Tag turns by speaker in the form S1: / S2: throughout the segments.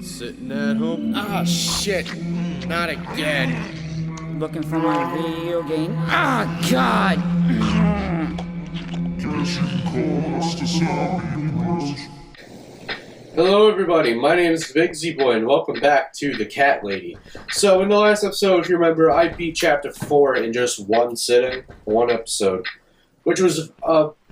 S1: Sitting at home. Ah, shit. Not again.
S2: Looking for my video game. Ah, God!
S3: Guess you can call us the Zombie Bros.
S4: Hello everybody, my name is Big Z Boy and welcome back to The Cat Lady. So in the last episode, if you remember, I beat chapter 4 in just one sitting, one episode, which was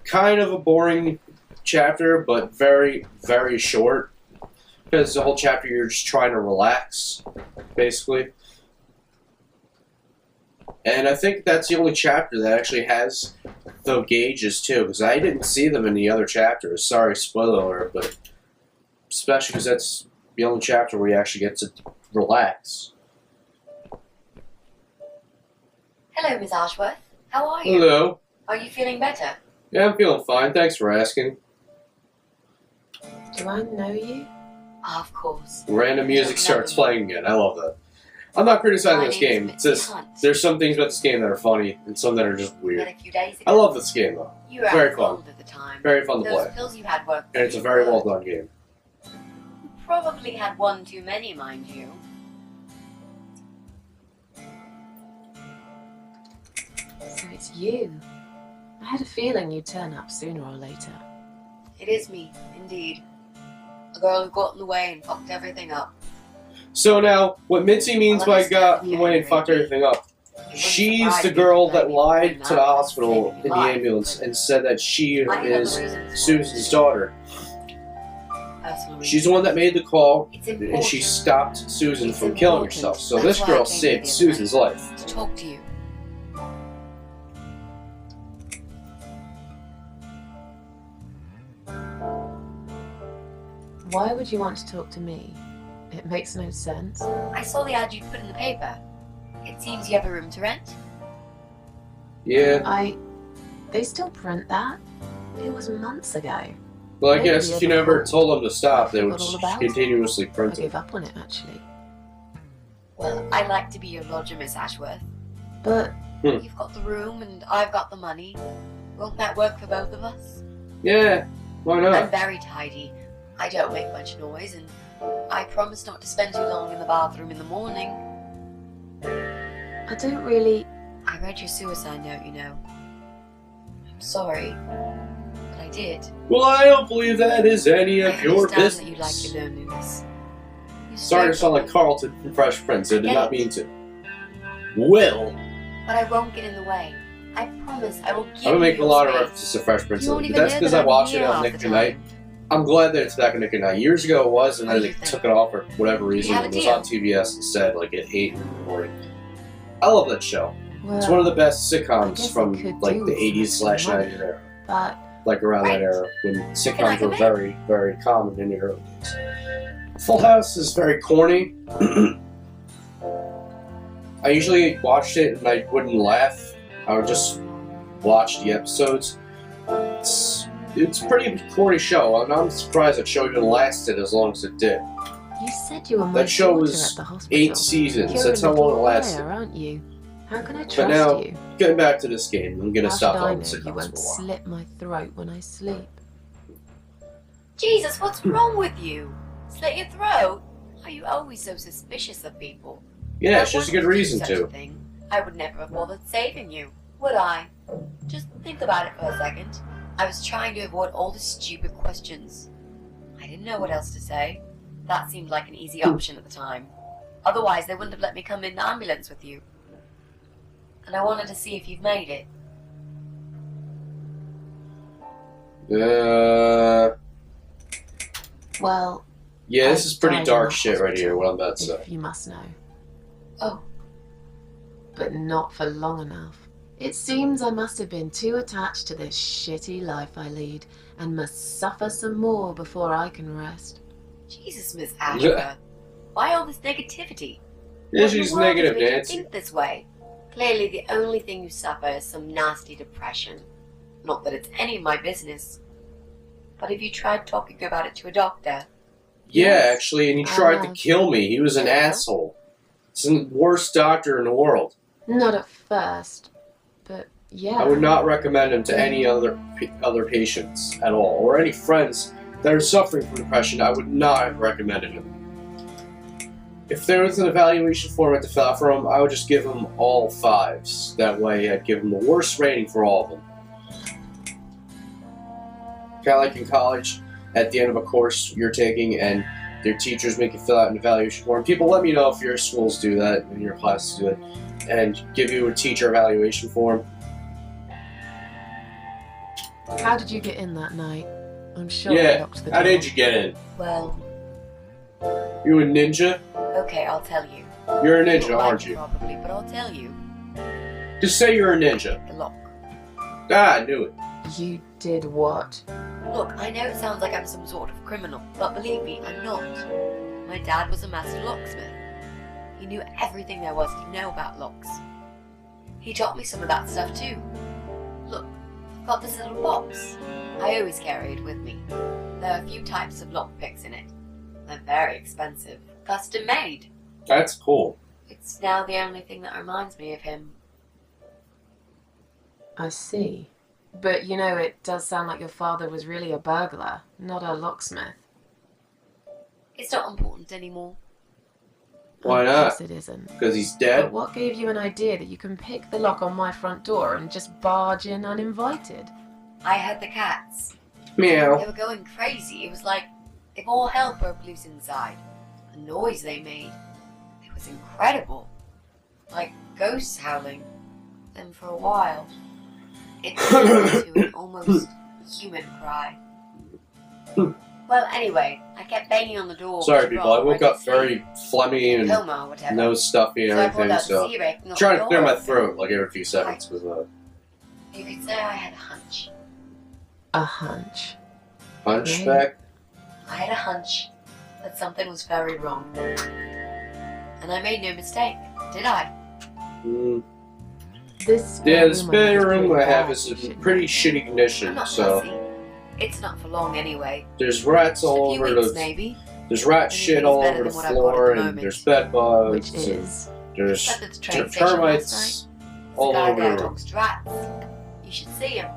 S4: kind of a boring chapter, but very, very short, because the whole chapter you're just trying to relax, basically. And I think that's the only chapter that actually has the gauges too, because I didn't see them in the other chapters. Sorry, spoiler alert, but especially because that's the only chapter where you actually get to relax.
S5: Hello, Miss Ashworth. How are you?
S4: Hello.
S5: Are you feeling better?
S4: Yeah, I'm feeling fine. Thanks for asking.
S6: Do I know you?
S5: Of course.
S4: Random music starts playing again. I love that. I'm not criticizing this game. It's just there's some things about this game that are funny and some that are just weird. I love this game though.
S5: You were
S4: Very fun.
S5: at the time.
S4: Very fun to
S5: Those
S4: play.
S5: pills you had worked.
S4: And it's a very well done game.
S5: You probably had one too many, mind you.
S6: So it's you. I had a feeling you'd turn up sooner or later.
S5: It is me, indeed. A girl who got in the way and fucked everything up.
S4: So now, what Mitzi means by got in the way and fucked everything up, she's the girl that lied to the hospital in the ambulance and said that she is Susan's daughter. She's the one that made the call, and she stopped Susan from killing herself. So this girl saved Susan's life.
S5: To talk to you.
S6: Why would you want to talk to me? It makes no sense.
S5: I saw the ad you put in the paper. It seems you have a room to rent.
S4: Yeah.
S6: They still print that? It was months ago.
S4: Well, I guess if you never told them to stop, they would
S6: Forgot all about
S4: continuously
S6: I
S4: print it.
S6: gave up on it, actually.
S5: Well, I'd like to be your lodger, Miss Ashworth.
S6: But
S5: You've got the room and I've got the money. Won't that work for both of us?
S4: Yeah, why
S5: I'm
S4: not?
S5: very tidy. I don't make much noise, and I promise not to spend too long in the bathroom in the morning.
S6: I don't really...
S5: I read your suicide note, you know. I'm sorry, but I did.
S4: Well, I don't believe that is any of your
S5: I understand that you like
S4: business.
S5: your loneliness. You
S4: Sorry to sound like
S5: certainly-
S4: Carlton from Fresh Prince. I did
S5: Get
S4: not
S5: it.
S4: mean to. Will.
S5: But I won't get in the way. I promise I will give you
S4: I'm making a
S5: your
S4: lot of
S5: space.
S4: references to Fresh Prince,
S5: You won't
S4: but
S5: even
S4: that's
S5: know
S4: because
S5: that
S4: I
S5: I'm
S4: watched it
S5: here
S4: on
S5: half
S4: Nick
S5: the
S4: and Night.
S5: time.
S4: I'm glad that it's back on Nick and Night. Years ago it was, and
S5: What
S4: then
S5: do
S4: they
S5: you think?
S4: took it off for whatever reason.
S5: have a
S4: It was
S5: deal?
S4: on TBS instead, like at 8 in the morning. I love that show.
S6: Well,
S4: It's one of the best
S6: I
S4: sitcoms
S6: guess
S4: from
S6: I could
S4: like
S6: do
S4: the
S6: with
S4: 80s
S6: some
S4: /
S6: money.
S4: 90s era.
S6: But
S4: Like around that
S5: Right.
S4: era when
S5: Can I
S4: sitcoms
S5: come
S4: were
S5: in?
S4: very, very common in the early days. Full House is very corny. I usually watched it and I wouldn't laugh. I would just watch the episodes. It's a pretty corny show, and I'm surprised that show even lasted as long as it did.
S6: you said you were my
S4: That show
S6: daughter
S4: was
S6: at the hospital.
S4: 8 seasons.
S6: You're
S4: That's
S6: a
S4: how long it
S6: little
S4: lasted.
S6: liar, aren't you? How can I trust
S4: But now,
S6: you?
S4: getting back to this game, I'm gonna
S6: How
S4: stop
S6: should I
S4: talking
S6: know you
S4: sitcoms for a
S6: won't
S4: while.
S6: slit my throat when I sleep?
S5: Jesus, what's wrong with you? Slit your throat? Are you always so suspicious of people?
S4: Yeah,
S5: If
S4: it's
S5: I
S4: just a good
S5: wanted do
S4: reason
S5: such a
S4: to.
S5: thing, I would never have bothered saving you, would I? Just think about it for a second. I was trying to avoid all the stupid questions. I didn't know what else to say. That seemed like an easy option at the time. Otherwise, they wouldn't have let me come in the ambulance with you. And I wanted to see if you've made it.
S6: Well,
S4: Yeah, this
S6: I
S4: is pretty
S6: died in
S4: dark
S6: the
S4: shit right here,
S6: hospital,
S4: what I'm about to say.
S6: if you must know.
S5: Oh,
S6: But not for long enough. It seems I must have been too attached to this shitty life I lead and must suffer some more before I can rest.
S5: Jesus, Miss Ashworth. Why all this negativity?
S4: Yeah,
S5: What in the
S4: she's
S5: world has
S4: negative,
S5: made you
S4: Nancy.
S5: think this way? Clearly, the only thing you suffer is some nasty depression. Not that it's any of my business. But have you tried talking about it to a doctor?
S4: Yeah, actually, and he tried to
S6: have.
S4: kill me. He was an
S6: Yeah.
S4: asshole. He's the worst doctor in the world.
S6: Not at first, but yeah.
S4: I would not recommend him to any other patients at all, or any friends that are suffering from depression. I would not have recommended him. If there was an evaluation form at the fill out for him, I would just give him all 5s. That way I'd give him the worst rating for all of them. Kind of like in college, at the end of a course you're taking and their teachers make you fill out an evaluation form. People, let me know if your schools do that and your classes do it, and give you a teacher evaluation form.
S6: How did you get in that night? I'm sure I
S4: Yeah,
S6: locked the
S4: how
S6: door.
S4: did you get in?
S5: Well,
S4: You a ninja?
S5: okay, I'll tell you.
S4: You're a
S5: You
S4: ninja,
S5: don't like
S4: aren't
S5: it
S4: you?
S5: Probably, but I'll tell you.
S4: Just say you're a ninja.
S5: The lock.
S4: Ah, I knew it.
S6: You did what?
S5: Look, I know it sounds like I'm some sort of criminal, but believe me, I'm not. My dad was a master locksmith. He knew everything there was to know about locks. He taught me some of that stuff too. Look, I've got this little box. I always carry it with me. There are a few types of lockpicks in it. They're very expensive. Custom made.
S4: That's cool.
S5: It's now the only thing that reminds me of him.
S6: I see. But you know, it does sound like your father was really a burglar, not a locksmith.
S5: It's not important anymore.
S4: Why
S6: Of
S4: not?
S6: course it isn't.
S4: Because he's
S6: But
S4: dead?
S6: what gave you an idea that you can pick the lock on my front door and just barge in uninvited?
S5: I heard the cats.
S4: Meow.
S5: They were going crazy. It was like if all hell broke loose inside. The noise they made. It was incredible. Like ghosts howling. Then for a while, it turned into an almost human cry. Well, anyway, I kept banging on the door.
S4: Sorry,
S5: which
S4: people. I
S5: brought
S4: woke
S5: my
S4: up very phlegmy and
S5: coma or whatever.
S4: nose stuffy and
S5: So I pulled
S4: everything,
S5: out the
S4: so
S5: Z-ray and got
S4: trying
S5: the
S4: to clear
S5: door
S4: my
S5: open.
S4: throat like every few seconds. Because
S5: You could say I had a hunch.
S6: A hunch.
S4: hunchback.
S5: I had a hunch that something was very wrong. And I made no mistake, did I?
S4: Mm.
S6: This
S4: Yeah, the
S6: spare
S4: spare room I have
S6: bad,
S4: is in
S6: shouldn't
S4: pretty
S6: it?
S4: shitty
S5: I'm
S4: condition,
S5: not
S4: so
S5: fussy. It's not for long anyway.
S4: there's rats
S5: Just a
S4: all
S5: few
S4: over
S5: weeks,
S4: the.
S5: maybe.
S4: There's rat
S5: Anything
S4: shit
S5: is
S4: all
S5: better
S4: over the
S5: than what I've got at
S4: floor,
S5: the
S4: and
S5: moment.
S4: there's bed bugs,
S6: Which
S4: and
S6: is...
S4: there's
S5: Slept at the train station
S4: termites
S5: last night.
S4: all
S5: This guy
S4: over
S5: there
S4: the room.
S5: talks to rats. You should see him.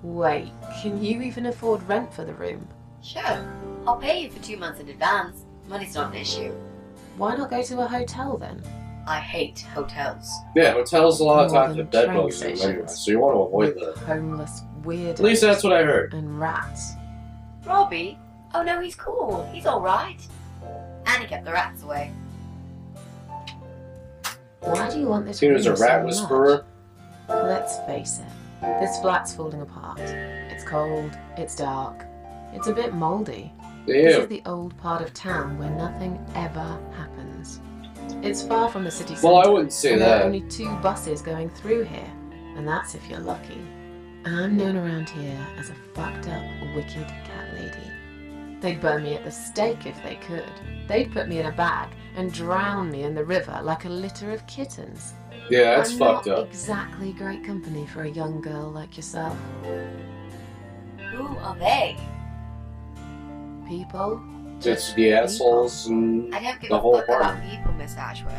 S6: Wait, can you even afford rent for the room?
S5: Sure. I'll pay you for 2 months in advance. Money's not an issue.
S6: Why not go to a hotel then?
S5: I hate hotels.
S4: Yeah, hotels a lot of
S6: More
S4: times
S6: than
S4: have bed
S6: train
S4: bugs in them anyway,
S6: stations.
S4: so you want to avoid
S6: With
S4: that.
S6: homeless weirdos.
S4: At least that's what I heard.
S6: And rats.
S5: Robbie? Oh no, he's cool. He's alright. And he kept the rats away.
S6: Why do you want this
S4: He was a
S6: room
S4: rat
S6: so
S4: whisperer.
S6: much? Let's face it. This flat's falling apart. It's cold. It's dark. It's a bit mouldy. This
S4: Ew.
S6: is the old part of town where nothing ever happens. It's far from the city centre.
S4: Well, I wouldn't say
S6: and there are
S4: that.
S6: only 2 buses going through here, and that's if you're lucky. I'm known around here as a fucked up, wicked cat lady. They'd burn me at the stake if they could. They'd put me in a bag and drown me in the river like a litter of kittens.
S4: Yeah, that's
S6: I'm
S4: fucked
S6: not
S4: up.
S6: exactly great company for a young girl like yourself.
S5: Who are they?
S6: People?
S4: It's the assholes and
S5: I don't give
S4: the
S5: a
S4: whole
S5: fuck about
S4: party.
S5: people, Miss Ashworth.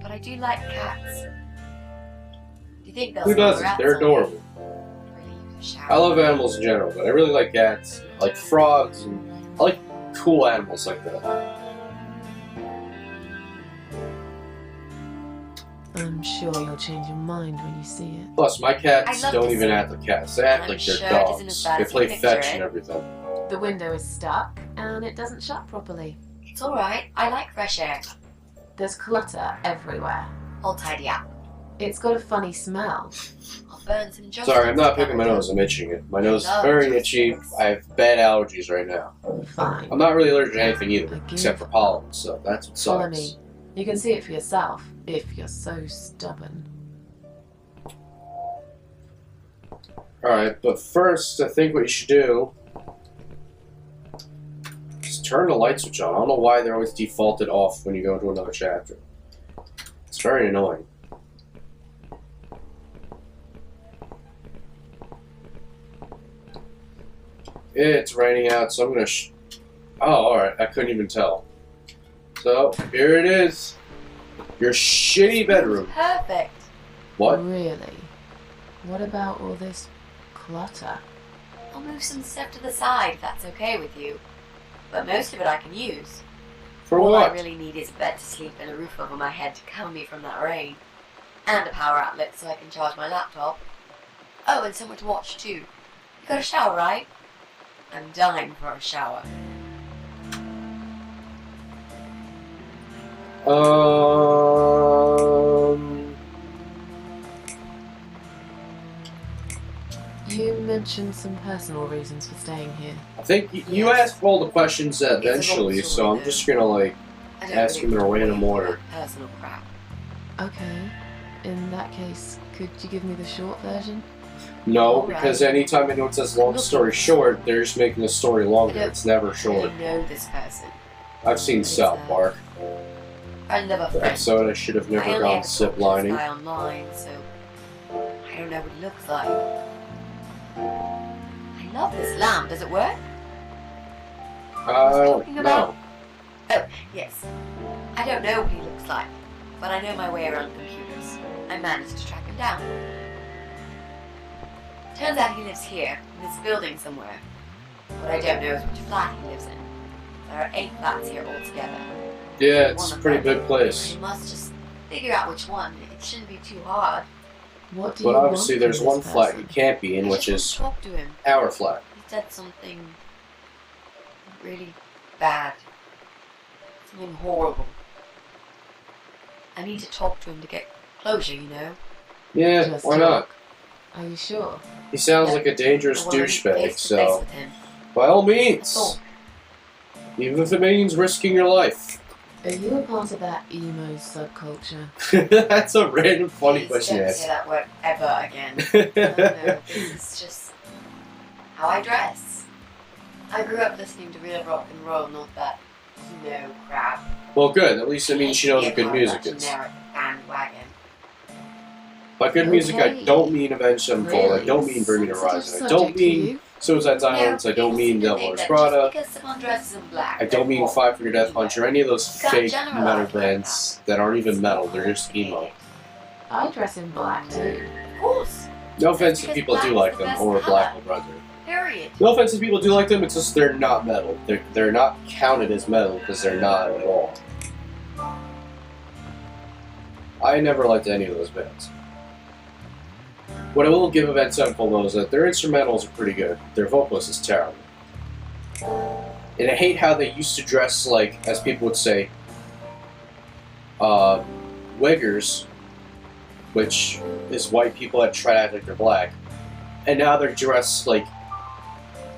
S5: But I do like cats. Do you think they'll
S4: Who
S5: smell
S4: doesn't?
S5: rats
S4: They're
S5: on you?
S4: adorable.
S5: Really use a shower.
S4: I love animals in general, but I really like cats. I like frogs, and I like cool animals like that.
S6: I'm sure you'll change your mind when you see it.
S4: Plus, my cats
S5: I love
S4: don't
S5: to
S4: even
S5: see
S4: act like cats. They act
S5: I'm
S4: like they're
S5: sure it isn't
S4: dogs.
S5: as bad
S4: They
S5: as
S4: play
S5: you picture
S4: fetch
S5: it.
S4: and everything.
S6: The window is stuck, and it doesn't shut properly.
S5: It's alright. I like fresh air.
S6: There's clutter everywhere.
S5: I'll tidy up.
S6: It's got a funny smell.
S5: I'll burn some justice.
S4: Sorry, I'm not picking my nose. I'm itching it. My nose is
S5: love
S4: very
S5: justice.
S4: itchy. I have bad allergies right now.
S6: Fine.
S4: I'm not really allergic to anything either,
S6: I give
S4: except for pollen, so that's what
S6: Follow
S4: sucks.
S6: me. You can see it for yourself, if you're so stubborn.
S4: Alright, but first, I think what you should do is turn the light switch on. I don't know why they're always defaulted off when you go into another chapter. It's very annoying. It's raining out, so I'm gonna oh, alright, I couldn't even tell. So, here it is. Your shitty bedroom.
S5: Perfect.
S4: What?
S6: Really? What about all this clutter?
S5: I'll move some stuff to the side if that's okay with you. But most of it I can use.
S4: For
S5: All
S4: what?
S5: I really need is a bed to sleep and a roof over my head to cover me from that rain. And a power outlet so I can charge my laptop. Oh, and somewhere to watch too. You got a shower, right? I'm dying for a shower.
S6: You mentioned some personal reasons for staying here.
S4: I think you asked all the questions eventually, so I'm just gonna like
S5: I don't
S4: ask them in a random order.
S5: Personal crap.
S6: Okay. In that case, could you give me the short version?
S4: No, because anytime anyone says long story short, they're just making the story longer. It's never
S5: I
S4: short.
S5: don't know this person.
S4: I've seen South Park.
S5: Friend of a
S4: The
S5: friend.
S4: episode I should have
S5: I
S4: never
S5: only
S4: gone
S5: ever
S4: zip
S5: talked to this
S4: lining.
S5: guy online, so I don't know what he looks like. I love this lamp. Does it work? talking
S4: No.
S5: about? Oh, yes. I don't know what he looks like, but I know my way around computers. I managed to track him down. Turns out he lives here, in this building somewhere. What I don't know is which flat he lives in. There are 8 flats here altogether.
S4: Yeah, it's
S5: One
S4: a
S5: of
S4: pretty
S5: them.
S4: big place.
S5: You must just figure out which one. It shouldn't be too hard.
S6: What do
S4: But
S6: you
S4: obviously
S6: want
S4: there's
S6: from
S4: one
S6: this
S4: flat
S6: person?
S4: you can't be in,
S5: I
S4: which
S5: just want
S4: is
S5: to talk to him.
S4: our flat.
S5: He said something really bad. Something horrible. I need to talk to him to get closure, you know?
S4: Yeah,
S6: Just
S4: why
S6: talk.
S4: not?
S6: Are you sure?
S4: He sounds
S5: Yeah.
S4: like a dangerous
S5: I wanna meet
S4: douchebag,
S5: face to face
S4: so
S5: with him.
S4: by all
S5: That's
S4: means.
S5: all.
S4: Even if it means risking your life.
S6: Are you a part of that emo subculture?
S4: That's a random funny
S5: Please
S4: question to
S5: don't
S4: ask.
S5: say that word ever again. No, this is just how I dress. I grew up listening to real rock and roll, not that, crap.
S4: Well, good. At least it means she knows
S5: Be a
S4: what good
S5: part of
S4: music
S5: that
S4: is.
S5: generic bandwagon.
S4: By good music, I
S6: Okay.
S4: don't mean Avenged Sevenfold. I don't mean Bring Me the
S6: Sensitive
S4: Horizon. I
S6: subject
S4: don't
S6: to
S4: mean
S6: you.
S4: Suicide Silence. I don't mean
S5: people
S4: Devil
S5: seem to
S4: Wears
S5: think
S4: Prada.
S5: that just because someone dresses in black,
S4: I don't mean
S5: they're
S4: Five Finger Death
S5: cool.
S4: Punch or any of those
S5: You can't
S4: fake
S5: generalize
S4: metal
S5: like
S4: bands that aren't even metal. They're just emo.
S6: I dress in black too.
S5: Of course.
S4: No offense to
S5: Because
S4: people who do
S5: black's
S4: like
S5: the
S4: them
S5: best
S4: or
S5: color.
S4: Black would rather.
S5: Period.
S4: No offense to people who do like them. It's just they're not metal. They're not counted as metal because they're not at all. I never liked any of those bands. What I will give Avenged Sevenfold though is that their instrumentals are pretty good. Their vocalist is terrible. And I hate how they used to dress like, as people would say, wiggers, which is white people that try to act like they're black. And now they're dressed like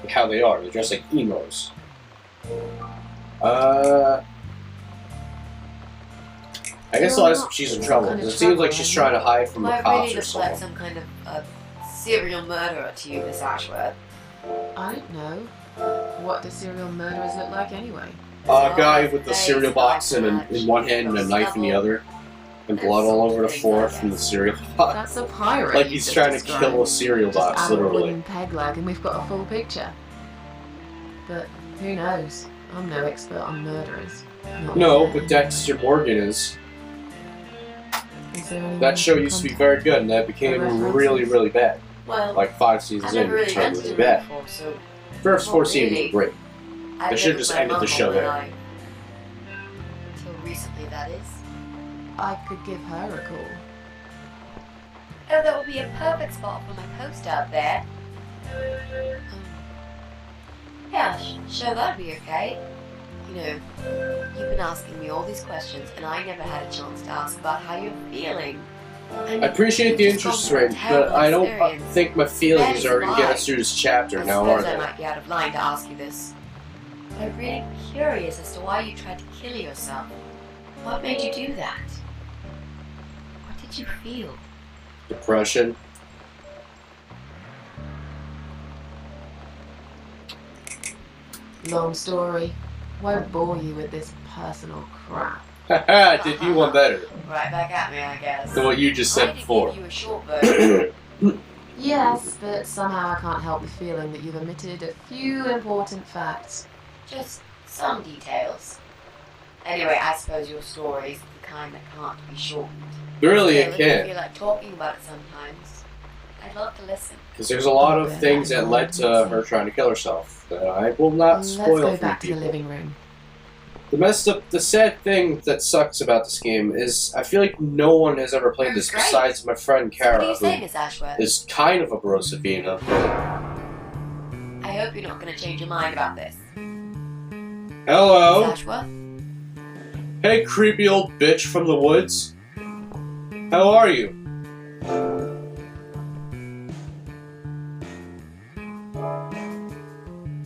S4: how they are. They're dressed like emos. I guess I'll ask if she's in trouble, because it seems like she's trying to hide from the
S5: Well, I
S4: cops
S5: really
S4: or
S5: look like
S4: something.
S5: some kind of serial murderer to you, Miss Ashworth.
S6: I don't know. What do serial murderers look like anyway?
S4: A guy with the cereal box in one hand and a knife in the other, and blood all over the floor from the cereal box.
S6: That's a pirate.
S4: Like
S6: you
S4: he's
S6: just
S4: trying to
S6: described.
S4: kill a cereal
S6: Just
S4: box,
S6: add a
S4: literally.
S6: wooden peg leg and we've got a full picture. But who knows? I'm no expert on murderers. Not
S4: No,
S6: yet.
S4: but Dexter Morgan is.
S6: Is there anyone
S4: That show
S6: we can
S4: used to be
S6: contact?
S4: very good, and that became
S6: references?
S4: really, really bad.
S5: Well,
S4: Like 5
S5: I
S4: seasons in,
S5: never
S4: it
S5: really
S4: turned
S5: went to
S4: really
S5: it
S4: bad.
S5: before, so
S4: First 4
S5: Not
S4: seasons
S5: really.
S4: were great.
S5: I
S4: They should've
S5: lived
S4: just
S5: with my
S4: ended the
S5: mum
S4: show
S5: all
S4: there.
S5: my life. Until recently, that is.
S6: I could give her a call.
S5: Oh, that would be a perfect spot for my post out there. Yeah, sure, that'd be okay. You know, you've been asking me all these questions, and I never had a chance to ask about how you're feeling.
S4: I appreciate the interest rate, but I don't think my feelings are going to get us through this chapter
S5: I
S4: now, are
S5: suppose I
S4: they?
S5: might be out of line to ask you this. But I'm really curious as to why you tried to kill yourself. What made you do that? What did you feel?
S4: Depression.
S6: Long story. Won't bore you with this personal crap.
S4: Haha, did you one better
S5: Right back at me, I guess.
S4: than what you just
S5: I
S4: said
S5: did
S4: before?
S5: give you a short version.
S6: Yes, but somehow I can't help the feeling that you've omitted a few important facts.
S5: Just some details. Anyway, I suppose your story's the kind that can't be shortened.
S4: Really,
S5: Yeah,
S4: it
S5: if you
S4: can.
S5: feel like talking about it sometimes, I'd love to listen.
S4: Because there's a lot of things that led to her trying to kill herself that I will not
S6: Let's
S4: spoil
S6: go
S4: for
S6: back to the
S4: people.
S6: living room.
S4: The sad thing that sucks about this game is I feel like no one has ever played this
S5: Great.
S4: besides my friend
S5: So what do
S4: Kara,
S5: you say,
S4: who
S5: Miss Ashworth?
S4: is kind of a Brosavina.
S5: I hope you're not going to change your mind about this.
S4: Hello?
S5: Miss Ashworth?
S4: Hey, creepy old bitch from the woods. How are you?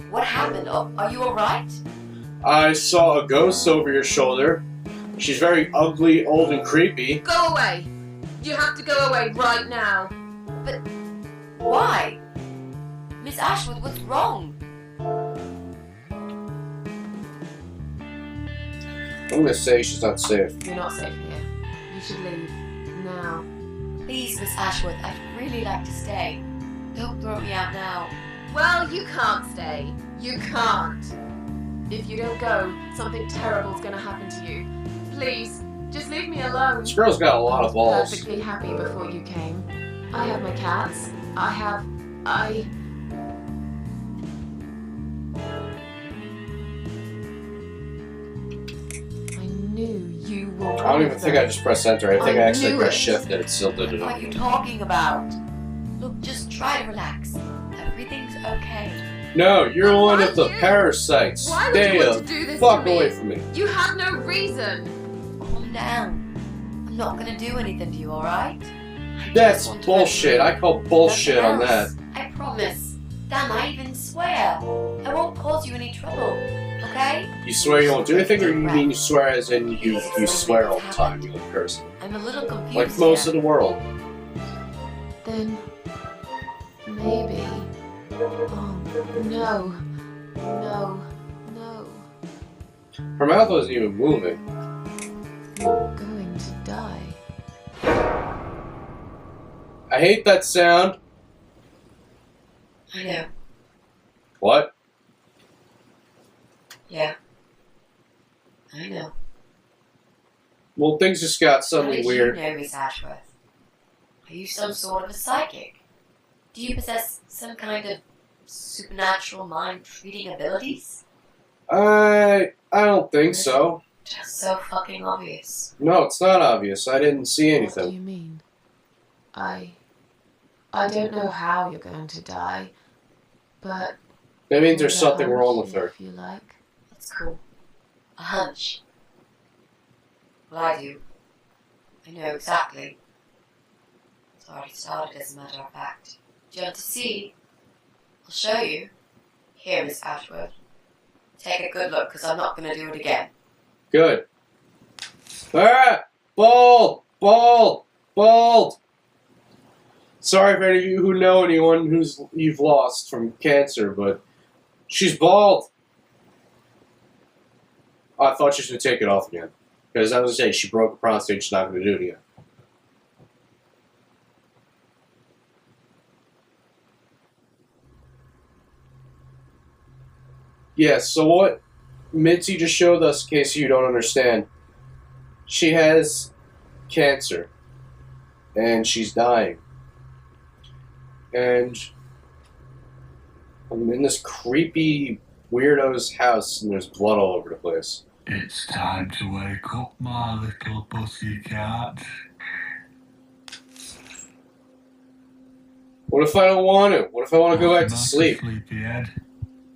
S5: What happened? Are you alright?
S4: I saw a ghost over your shoulder. She's very ugly, old, and creepy.
S6: Go away! You have to go away right now.
S5: But why? Miss Ashworth, what's wrong?
S4: I'm gonna say she's not safe.
S6: You're not safe here. You should leave. Now.
S5: Please, Miss Ashworth, I'd really like to stay. Don't throw me out now.
S6: Well, you can't stay. You can't. If you don't go, something terrible's gonna happen to you. Please, just leave me alone.
S4: This girl's got a lot
S6: I
S4: of
S6: was
S4: balls.
S6: perfectly happy before you came. I have my cats. I knew you were.
S4: I don't even think I just pressed enter. I think I actually
S6: knew
S4: pressed
S6: it.
S4: shift and it still did it.
S5: What are you talking about? Look, just try to relax. Everything's okay.
S4: No, you're
S6: But
S4: one
S6: why
S4: of the
S6: you?
S4: parasites.
S6: Why would
S4: Stay
S6: you want
S4: the
S6: to do this
S4: fuck
S6: to me?
S4: away from me.
S6: You have no reason.
S5: Calm down. I'm not gonna do anything to you, alright?
S4: That's bullshit. I call bullshit on that.
S5: I promise. Damn, I even swear. I won't cause you any trouble, okay?
S4: You swear you won't do anything, or you mean you swear as in you swear all the time, you like curse?
S5: I'm a little confused.
S4: Like most of
S5: here.
S4: the world.
S6: Then maybe. Oh no, no, no!
S4: Her mouth wasn't even moving.
S6: You're going to die.
S4: I hate that sound.
S5: I know.
S4: What?
S5: Yeah. I know.
S4: Well, things just got
S5: How
S4: suddenly
S5: did
S4: weird.
S5: you know, Miss Ashworth? Are you some sort of a psychic? Do you possess some kind of supernatural mind-reading abilities?
S4: I don't think so.
S5: Just so fucking obvious.
S4: No, it's not obvious. I didn't see
S6: What do
S4: anything.
S6: you mean? I don't know how you're going to die, but
S4: That means there's
S6: there's a
S4: something wrong
S6: hunch,
S4: with her.
S6: If you like.
S5: That's cool. A hunch. Well, I do. I know exactly. It's already started, as a matter of fact. Do you want to see? I'll show you. Here, Miss Ashworth. Take a good look, because I'm not going to do it again.
S4: Good. Ah! Bald! Bald! Bald! Sorry for any of you who know anyone who's you've lost from cancer, but she's bald. Oh, I thought she was going to take it off again. Because I was going to say, she broke a prostate, she's not going to do it again. Yeah, so what Mitzi just showed us, in case you don't understand, she has cancer. And she's dying. And I'm in this creepy weirdo's house and there's blood all over the place.
S3: It's time to wake up, my little pussycat.
S4: What if I don't want to? What if I want to go back to
S3: What's the
S4: sleep?
S3: matter, sleepyhead?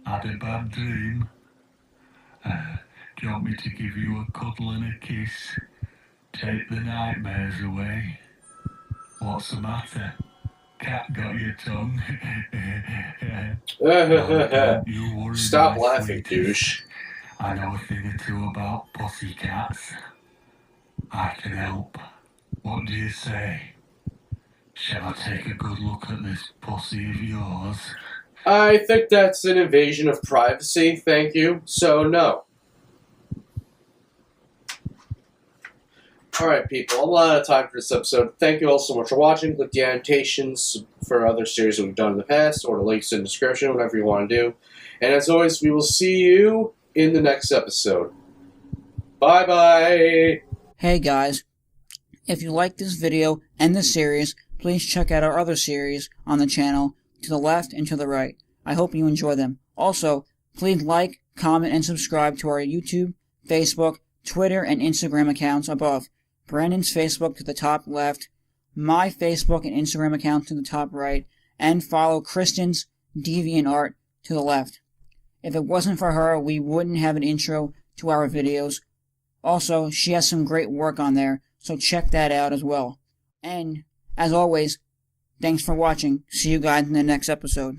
S3: Had a bad dream. Do you want me to give you a cuddle and a kiss? Take the nightmares away. What's the matter? Cat got your tongue. No, don't you worry,
S4: Stop
S3: my
S4: laughing,
S3: sweetie.
S4: douche.
S3: I know a thing or two about pussycats. I can help. What do you say? Shall I take a good look at this pussy of yours?
S4: I think that's an invasion of privacy, thank you. So, no. Alright, people, I'm out of time for this episode. Thank you all so much for watching. Click the annotations for other series that we've done in the past, or the links in the description, whatever you want to do. And as always, we will see you in the next episode. Bye-bye!
S7: Hey guys, if you like this video and this series, please check out our other series on the channel, to the left and to the right. I hope you enjoy them. Also, please like, comment, and subscribe to our YouTube, Facebook, Twitter, and Instagram accounts above. Brandon's Facebook to the top left, my Facebook and Instagram account to the top right, and follow Kristen's DeviantArt to the left. If it wasn't for her, we wouldn't have an intro to our videos. Also, she has some great work on there, so check that out as well. And, as always, thanks for watching. See you guys in the next episode.